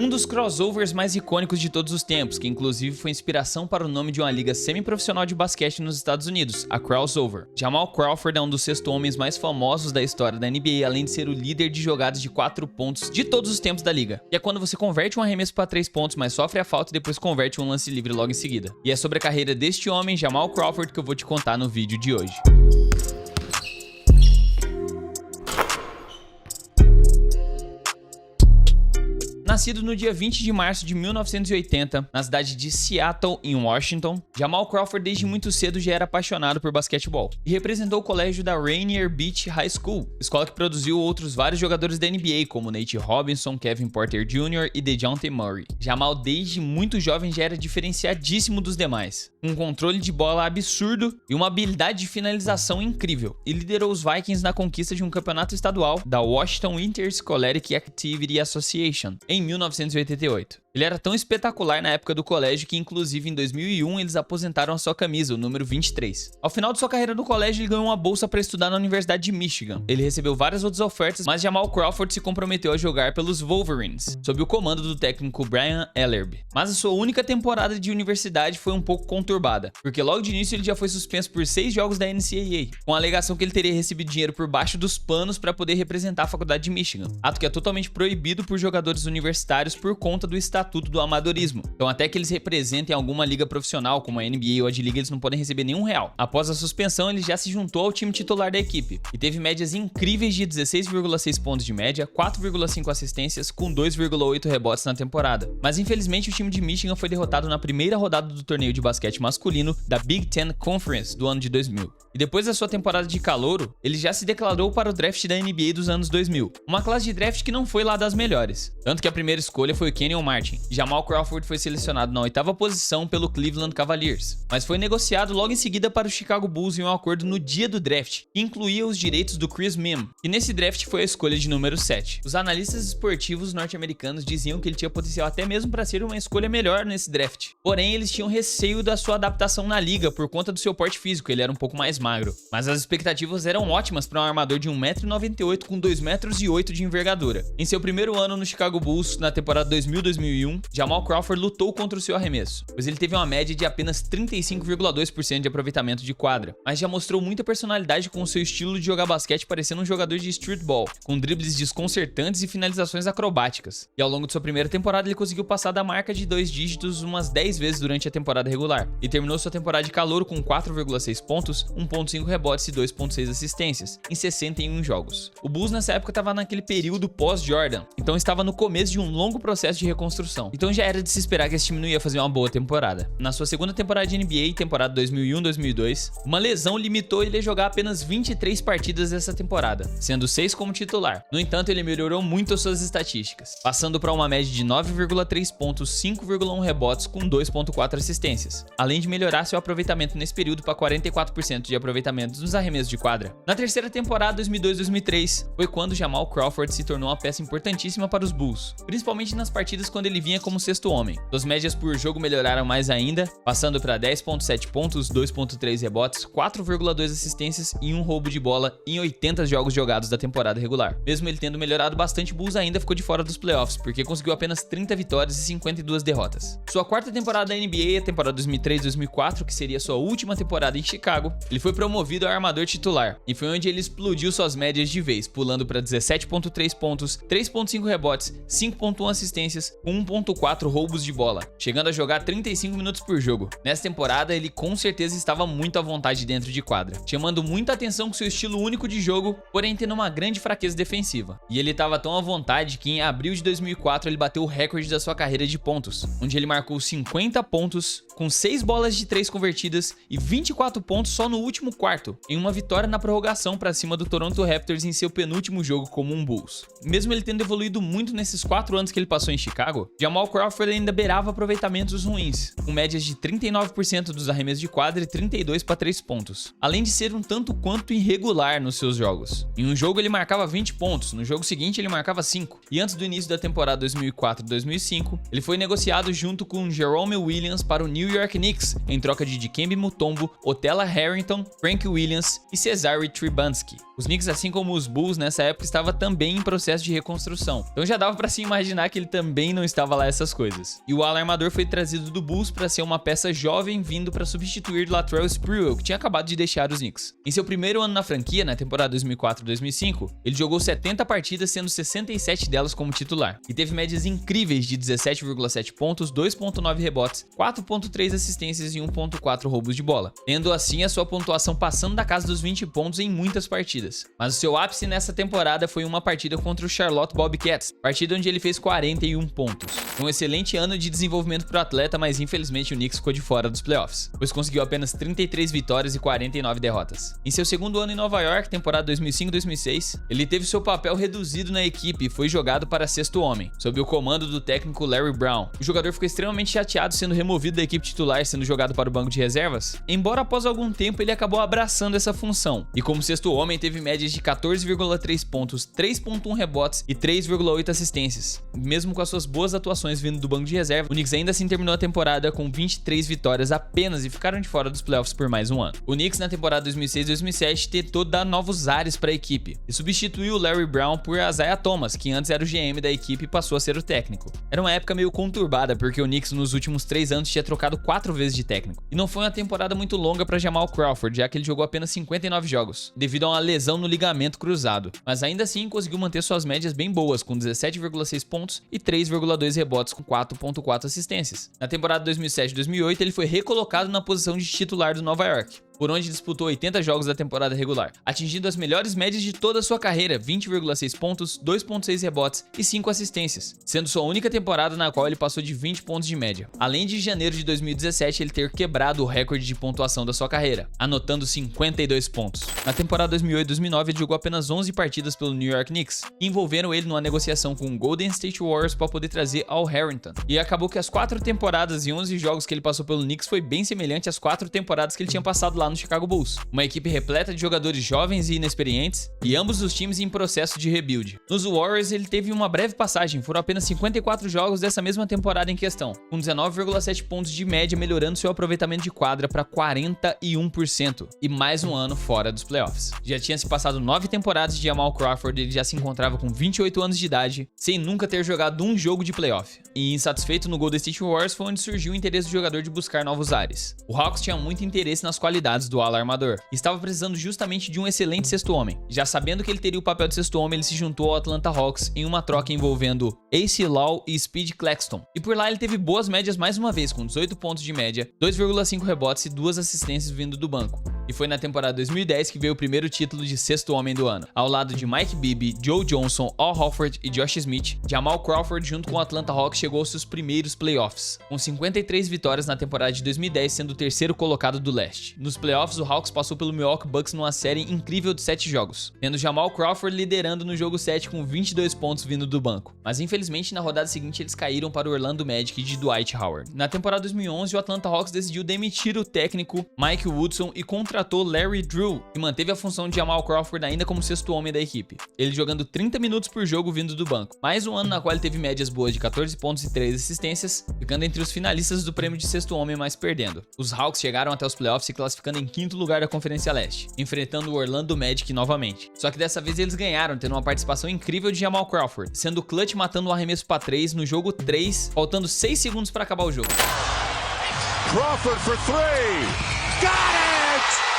Um dos crossovers mais icônicos de todos os tempos, que inclusive foi inspiração para o nome de uma liga semi-profissional de basquete nos Estados Unidos, a Crossover. Jamal Crawford é um dos sexto homens mais famosos da história da NBA, além de ser o líder de jogadas de 4 pontos de todos os tempos da liga. Que é quando você converte um arremesso para 3 pontos, mas sofre a falta e depois converte um lance livre logo em seguida. E é sobre a carreira deste homem, Jamal Crawford, que eu vou te contar no vídeo de hoje. Nascido no dia 20 de março de 1980, na cidade de Seattle, em Washington, Jamal Crawford desde muito cedo já era apaixonado por basquetebol e representou o colégio da Rainier Beach High School, escola que produziu outros vários jogadores da NBA, como Nate Robinson, Kevin Porter Jr. e DeJounte Murray. Jamal desde muito jovem já era diferenciadíssimo dos demais, com um controle de bola absurdo e uma habilidade de finalização incrível, e liderou os Vikings na conquista de um campeonato estadual da Washington Interscholastic Activity Association, em 1988. Ele era tão espetacular na época do colégio que, inclusive, em 2001 eles aposentaram a sua camisa, o número 23. Ao final de sua carreira no colégio, ele ganhou uma bolsa para estudar na Universidade de Michigan. Ele recebeu várias outras ofertas, mas Jamal Crawford se comprometeu a jogar pelos Wolverines, sob o comando do técnico Brian Ellerbe. Mas a sua única temporada de universidade foi um pouco conturbada, porque logo de início ele já foi suspenso por 6 jogos da NCAA, com a alegação que ele teria recebido dinheiro por baixo dos panos para poder representar a faculdade de Michigan, ato que é totalmente proibido por jogadores universitários por conta do estatuto do amadorismo. Então, até que eles representem alguma liga profissional, como a NBA ou a D-League, eles não podem receber nenhum real. Após a suspensão, ele já se juntou ao time titular da equipe e teve médias incríveis de 16,6 pontos de média, 4,5 assistências, com 2,8 rebotes na temporada. Mas infelizmente o time de Michigan foi derrotado na primeira rodada do torneio de basquete masculino da Big Ten Conference do ano de 2000. E depois da sua temporada de calouro, ele já se declarou para o draft da NBA dos anos 2000, uma classe de draft que não foi lá das melhores, tanto que a primeira escolha foi o Kenyon Martin. Jamal Crawford foi selecionado na 8ª posição pelo Cleveland Cavaliers, mas foi negociado logo em seguida para o Chicago Bulls em um acordo no dia do draft, que incluía os direitos do Chris Mihm, e nesse draft foi a escolha de número 7. Os analistas esportivos norte-americanos diziam que ele tinha potencial até mesmo para ser uma escolha melhor nesse draft, porém eles tinham receio da sua adaptação na liga por conta do seu porte físico, ele era um pouco mais magro. Mas as expectativas eram ótimas para um armador de 1,98 m com 2,08 m de envergadura. Em seu primeiro ano no Chicago Bulls, na temporada 2000-2001, Jamal Crawford lutou contra o seu arremesso, pois ele teve uma média de apenas 35,2% de aproveitamento de quadra, mas já mostrou muita personalidade com o seu estilo de jogar basquete parecendo um jogador de streetball, com dribles desconcertantes e finalizações acrobáticas. E ao longo de sua primeira temporada ele conseguiu passar da marca de 2 dígitos umas 10 vezes durante a temporada regular, e terminou sua temporada de calouro com 4,6 pontos, 1,5 rebotes e 2,6 assistências, em 61 jogos. O Bulls nessa época estava naquele período pós-Jordan, então estava no começo de um longo processo de reconstrução. Então já era de se esperar que esse time não ia fazer uma boa temporada. Na sua segunda temporada de NBA, temporada 2001-2002, uma lesão limitou ele a jogar apenas 23 partidas dessa temporada, sendo 6 como titular. No entanto, ele melhorou muito as suas estatísticas, passando para uma média de 9,3 pontos, 5,1 rebotes com 2,4 assistências, além de melhorar seu aproveitamento nesse período para 44% de aproveitamento nos arremessos de quadra. Na terceira temporada, 2002-2003, foi quando Jamal Crawford se tornou uma peça importantíssima para os Bulls, principalmente nas partidas quando ele vinha como sexto homem. Suas médias por jogo melhoraram mais ainda, passando para 10,7 pontos, 2,3 rebotes, 4,2 assistências e 1 roubo de bola em 80 jogos jogados da temporada regular. Mesmo ele tendo melhorado bastante, o Bulls ainda ficou de fora dos playoffs, porque conseguiu apenas 30 vitórias e 52 derrotas. Sua quarta temporada da NBA, a temporada 2003-2004, que seria sua última temporada em Chicago, ele foi promovido a armador titular, e foi onde ele explodiu suas médias de vez, pulando para 17,3 pontos, 3,5 rebotes, 5,1 assistências, com 1,4 roubos de bola, chegando a jogar 35 minutos por jogo. Nessa temporada, ele com certeza estava muito à vontade dentro de quadra, chamando muita atenção com seu estilo único de jogo, porém tendo uma grande fraqueza defensiva. E ele estava tão à vontade que em abril de 2004 ele bateu o recorde da sua carreira de pontos, onde ele marcou 50 pontos, com 6 bolas de 3 convertidas e 24 pontos só no último quarto, em uma vitória na prorrogação para cima do Toronto Raptors em seu penúltimo jogo como um Bulls. Mesmo ele tendo evoluído muito nesses 4 anos que ele passou em Chicago, Jamal Crawford ainda beirava aproveitamentos ruins, com médias de 39% dos arremessos de quadra e 32 para 3 pontos, além de ser um tanto quanto irregular nos seus jogos. Em um jogo ele marcava 20 pontos, no jogo seguinte ele marcava 5, e antes do início da temporada 2004-2005, ele foi negociado junto com Jerome Williams para o New York Knicks, em troca de Dikembe Mutombo, Otella Harrington, Frank Williams e Cesare Trebansky. Os Knicks, assim como os Bulls, nessa época estava também em processo de reconstrução. Então já dava pra se imaginar que ele também não estava lá essas coisas. E o ala armador foi trazido do Bulls para ser uma peça jovem vindo para substituir Latrell Sprewell, que tinha acabado de deixar os Knicks. Em seu primeiro ano na franquia, na temporada 2004-2005, ele jogou 70 partidas, sendo 67 delas como titular, e teve médias incríveis de 17,7 pontos, 2,9 rebotes, 4,3 assistências e 1,4 roubos de bola, tendo assim a sua pontuação passando da casa dos 20 pontos em muitas partidas. Mas o seu ápice nessa temporada foi uma partida contra o Charlotte Bobcats, partida onde ele fez 41 pontos. Um excelente ano de desenvolvimento para o atleta, mas infelizmente o Knicks ficou de fora dos playoffs, pois conseguiu apenas 33 vitórias e 49 derrotas. Em seu segundo ano em Nova York, temporada 2005-2006, ele teve seu papel reduzido na equipe e foi jogado para sexto homem, sob o comando do técnico Larry Brown. O jogador ficou extremamente chateado sendo removido da equipe titular, sendo jogado para o banco de reservas, embora após algum tempo ele acabou abraçando essa função, e como sexto homem teve médias de 14,3 pontos, 3,1 rebotes e 3,8 assistências. Mesmo com as suas boas atuações vindo do banco de reserva, o Knicks ainda assim terminou a temporada com 23 vitórias apenas e ficaram de fora dos playoffs por mais um ano. O Knicks na temporada 2006-2007 tentou dar novos ares para a equipe e substituiu o Larry Brown por Isaiah Thomas, que antes era o GM da equipe e passou a ser o técnico. Era uma época meio conturbada porque o Knicks nos últimos 3 anos tinha trocado 4 vezes de técnico, e não foi uma temporada muito longa para Jamal Crawford, já que ele jogou apenas 59 jogos, devido a uma lesão no ligamento cruzado, mas ainda assim conseguiu manter suas médias bem boas, com 17,6 pontos e 3,2 rebotes com 4,4 assistências. Na temporada 2007-2008 ele foi recolocado na posição de titular do Nova York, por onde disputou 80 jogos da temporada regular, atingindo as melhores médias de toda a sua carreira, 20,6 pontos, 2,6 rebotes e 5 assistências, sendo sua única temporada na qual ele passou de 20 pontos de média. Além de janeiro de 2017 ele ter quebrado o recorde de pontuação da sua carreira, anotando 52 pontos. Na temporada 2008-2009 ele jogou apenas 11 partidas pelo New York Knicks, que envolveram ele numa negociação com o Golden State Warriors para poder trazer Al Harrington, e acabou que as 4 temporadas e 11 jogos que ele passou pelo Knicks foi bem semelhante às 4 temporadas que ele tinha passado lá no Chicago Bulls, uma equipe repleta de jogadores jovens e inexperientes, e ambos os times em processo de rebuild. Nos Warriors ele teve uma breve passagem, foram apenas 54 jogos dessa mesma temporada em questão, com 19,7 pontos de média, melhorando seu aproveitamento de quadra para 41%, e mais um ano fora dos playoffs. Já tinha se passado 9 temporadas de Jamal Crawford, ele já se encontrava com 28 anos de idade, sem nunca ter jogado um jogo de playoff, e insatisfeito no Golden State Warriors foi onde surgiu o interesse do jogador de buscar novos ares. O Hawks tinha muito interesse nas qualidades do ala armador, e estava precisando justamente de um excelente sexto homem. Já sabendo que ele teria o papel de sexto homem, ele se juntou ao Atlanta Hawks em uma troca envolvendo Acy Law e Speed Claxton, e por lá ele teve boas médias mais uma vez, com 18 pontos de média, 2,5 rebotes e 2 assistências vindo do banco. E foi na temporada 2010 que veio o primeiro título de sexto homem do ano. Ao lado de Mike Bibby, Joe Johnson, Al Horford e Josh Smith, Jamal Crawford junto com o Atlanta Hawks chegou aos seus primeiros playoffs, com 53 vitórias na temporada de 2010, sendo o terceiro colocado do leste. Nos playoffs, o Hawks passou pelo Milwaukee Bucks numa série incrível de 7 jogos, tendo Jamal Crawford liderando no jogo 7 com 22 pontos vindo do banco. Mas infelizmente na rodada seguinte eles caíram para o Orlando Magic de Dwight Howard. Na temporada 2011, o Atlanta Hawks decidiu demitir o técnico Mike Woodson e contratou Larry Drew, que manteve a função de Jamal Crawford ainda como sexto homem da equipe, ele jogando 30 minutos por jogo vindo do banco. Mais um ano na qual ele teve médias boas de 14 pontos e 3 assistências, ficando entre os finalistas do prêmio de sexto homem, mas perdendo. Os Hawks chegaram até os playoffs se classificando em quinto lugar da Conferência Leste, enfrentando o Orlando Magic novamente. Só que dessa vez eles ganharam, tendo uma participação incrível de Jamal Crawford, sendo clutch matando o arremesso para 3 no jogo 3, faltando 6 segundos para acabar o jogo. Crawford for 3. Got it!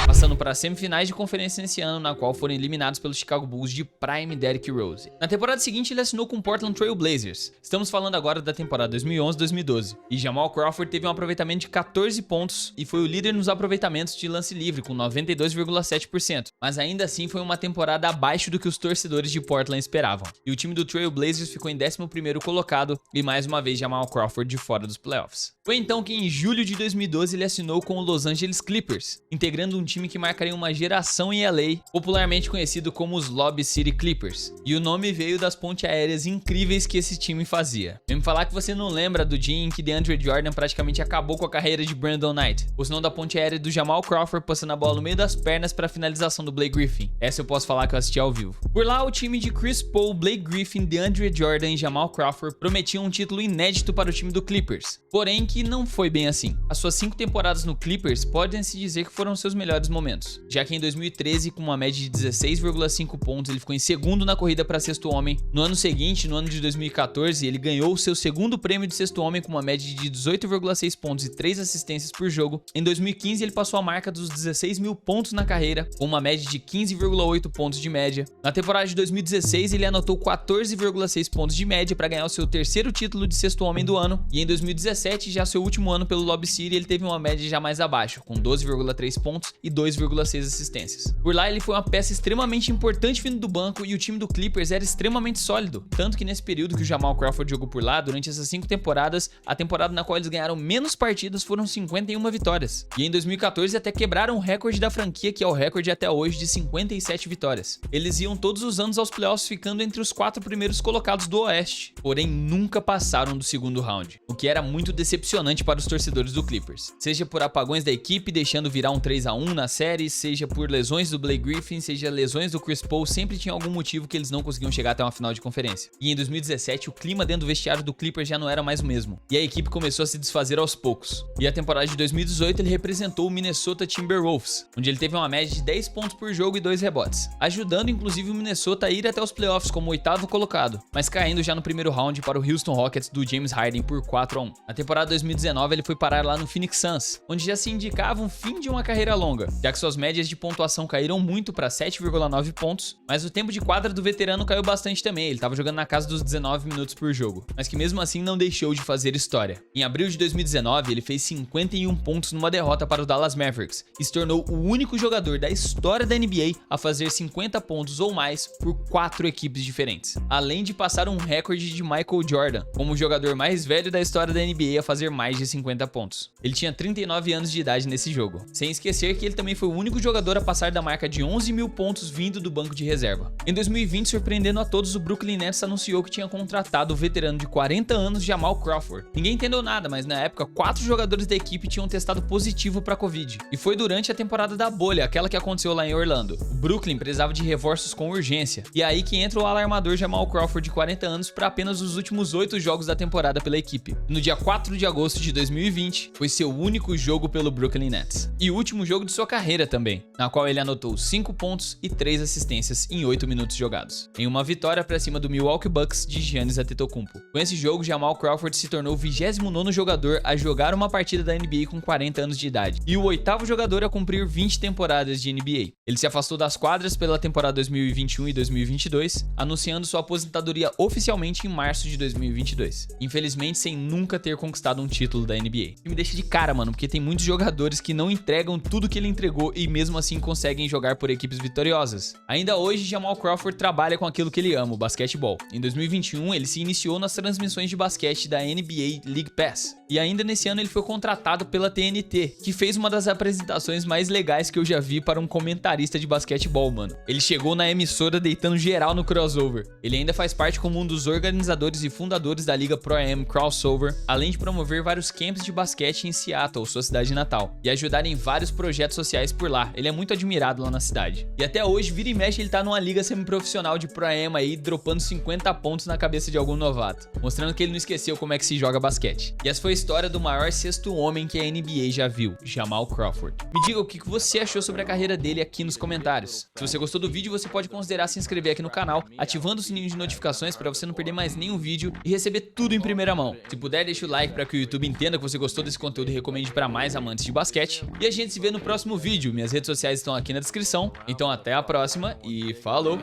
Passando para as semifinais de conferência nesse ano, na qual foram eliminados pelo Chicago Bulls de Prime Derrick Rose. Na temporada seguinte ele assinou com o Portland Trail Blazers. Estamos falando agora da temporada 2011-2012. E Jamal Crawford teve um aproveitamento de 14 pontos e foi o líder nos aproveitamentos de lance livre, com 92,7%. Mas ainda assim foi uma temporada abaixo do que os torcedores de Portland esperavam. E o time do Trail Blazers ficou em 11º colocado e mais uma vez Jamal Crawford de fora dos playoffs. Foi então que em julho de 2012 ele assinou com o Los Angeles Clippers, integrando um time que marcaria uma geração em LA, popularmente conhecido como os Lob City Clippers, e o nome veio das pontes aéreas incríveis que esse time fazia. Vem me falar que você não lembra do dia em que DeAndre Jordan praticamente acabou com a carreira de Brandon Knight, ou senão da ponte aérea do Jamal Crawford passando a bola no meio das pernas para a finalização do Blake Griffin. Essa eu posso falar que eu assisti ao vivo. Por lá, o time de Chris Paul, Blake Griffin, DeAndre Jordan e Jamal Crawford prometiam um título inédito para o time do Clippers, porém que não foi bem assim. As suas 5 temporadas no Clippers podem-se dizer que foram seus melhores momentos, já que em 2013, com uma média de 16,5 pontos, ele ficou em segundo na corrida para sexto homem. No ano seguinte, no ano de 2014, ele ganhou o seu segundo prêmio de sexto homem com uma média de 18,6 pontos e 3 assistências por jogo. Em 2015, ele passou a marca dos 16 mil pontos na carreira, com uma média de 15,8 pontos de média. Na temporada de 2016, ele anotou 14,6 pontos de média para ganhar o seu terceiro título de sexto homem do ano, e em 2017, já seu último ano pelo Lob City, ele teve uma média já mais abaixo, com 12,3 pontos e 2,6 assistências. Por lá, ele foi uma peça extremamente importante vindo do banco e o time do Clippers era extremamente sólido, tanto que nesse período que o Jamal Crawford jogou por lá, durante essas 5 temporadas, a temporada na qual eles ganharam menos partidas foram 51 vitórias. E em 2014 até quebraram o recorde da franquia, que é o recorde até hoje de 57 vitórias. Eles iam todos os anos aos playoffs ficando entre os 4 primeiros colocados do Oeste, porém nunca passaram do segundo round, o que era muito decepcionante para os torcedores do Clippers. Seja por apagões da equipe, deixando virar um 3-1 na série, seja por lesões do Blake Griffin, seja lesões do Chris Paul, sempre tinha algum motivo que eles não conseguiam chegar até uma final de conferência. E em 2017, o clima dentro do vestiário do Clippers já não era mais o mesmo, e a equipe começou a se desfazer aos poucos. E a temporada de 2018 ele representou o Minnesota Timberwolves, onde ele teve uma média de 10 pontos por jogo e 2 rebotes, ajudando inclusive o Minnesota a ir até os playoffs como 8º colocado, mas caindo já no primeiro round para o Houston Rockets do James Harden por 4-1. Na temporada 2019 ele foi parar lá no Phoenix Suns, onde já se indicava um fim de uma carreira longa, já que suas médias de pontuação caíram muito para 7,9 pontos, mas o tempo de quadra do veterano caiu bastante também, ele estava jogando na casa dos 19 minutos por jogo, mas que mesmo assim não deixou de fazer história. Em abril de 2019 ele fez 51 pontos numa derrota para o Dallas Mavericks e se tornou o único jogador da história da NBA a fazer 50 pontos ou mais por 4 equipes diferentes, além de passar um recorde de Michael Jordan como o jogador mais velho da história da NBA a fazer mais de 50 pontos. Ele tinha 39 anos de idade nesse jogo, sem esquecer que ele também foi o único jogador a passar da marca de 11 mil pontos vindo do banco de reserva. Em 2020, surpreendendo a todos, o Brooklyn Nets anunciou que tinha contratado o veterano de 40 anos Jamal Crawford. Ninguém entendeu nada, mas na época 4 jogadores da equipe tinham testado positivo para Covid, e foi durante a temporada da bolha, aquela que aconteceu lá em Orlando. O Brooklyn precisava de reforços com urgência, e é aí que entra o alarmador Jamal Crawford de 40 anos para apenas os últimos 8 jogos da temporada pela equipe. No dia 4 de agosto de 2020, foi seu único jogo pelo Brooklyn Nets, e o último jogo de sua carreira também, na qual ele anotou 5 pontos e 3 assistências em 8 minutos jogados, em uma vitória para cima do Milwaukee Bucks de Giannis Antetokounmpo. Com esse jogo, Jamal Crawford se tornou o 29º jogador a jogar uma partida da NBA com 40 anos de idade, e o 8º jogador a cumprir 20 temporadas de NBA. Ele se afastou das quadras pela temporada 2021 e 2022, anunciando sua aposentadoria oficialmente em março de 2022, infelizmente sem nunca ter conquistado um título da NBA. E me deixa de cara, mano, porque tem muitos jogadores que não entregam tudo que ele entregou e mesmo assim conseguem jogar por equipes vitoriosas. Ainda hoje, Jamal Crawford trabalha com aquilo que ele ama, o basquetebol. Em 2021, ele se iniciou nas transmissões de basquete da NBA League Pass. E ainda nesse ano ele foi contratado pela TNT, que fez uma das apresentações mais legais que eu já vi para um comentarista de basquetebol, mano. Ele chegou na emissora deitando geral no crossover. Ele ainda faz parte como um dos organizadores e fundadores da Liga Pro Am Crossover, além de promover vários camps de basquete em Seattle, sua cidade natal, e ajudar em vários projetos sociais por lá. Ele é muito admirado lá na cidade. E até hoje, vira e mexe, ele tá numa liga semiprofissional de Pro Am aí, dropando 50 pontos na cabeça de algum novato, mostrando que ele não esqueceu como é que se joga basquete. E essa foi a história do maior sexto homem que a NBA já viu, Jamal Crawford. Me diga o que você achou sobre a carreira dele aqui nos comentários. Se você gostou do vídeo, você pode considerar se inscrever aqui no canal, ativando o sininho de notificações para você não perder mais nenhum vídeo e receber tudo em primeira mão. Se puder, deixa o like para que o YouTube entenda que você gostou desse conteúdo e recomende para mais amantes de basquete. E a gente se vê no próximo vídeo. Minhas redes sociais estão aqui na descrição. Então até a próxima e falou!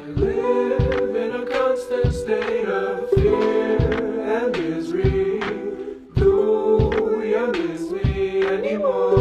Anymore.